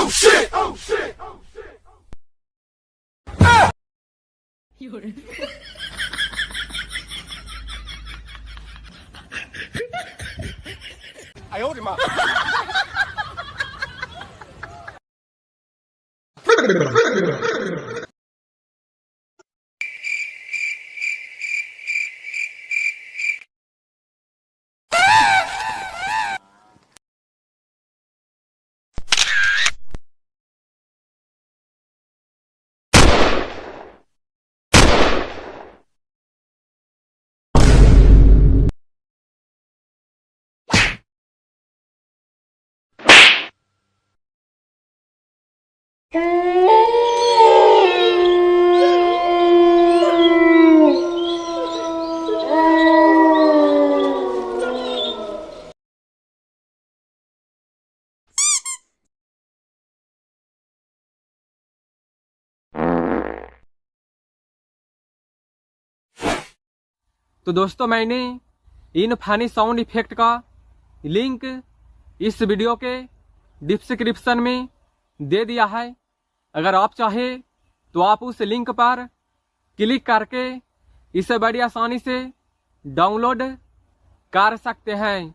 shit! Oh shit! Oh shit! I owed him up. तो दोस्तों मैंने इन फनी साउंड इफेक्ट का लिंक इस वीडियो के डिस्क्रिप्शन में दे दिया है। अगर आप चाहे तो आप उस लिंक पर क्लिक करके इसे बड़ी आसानी से डाउनलोड कर सकते हैं।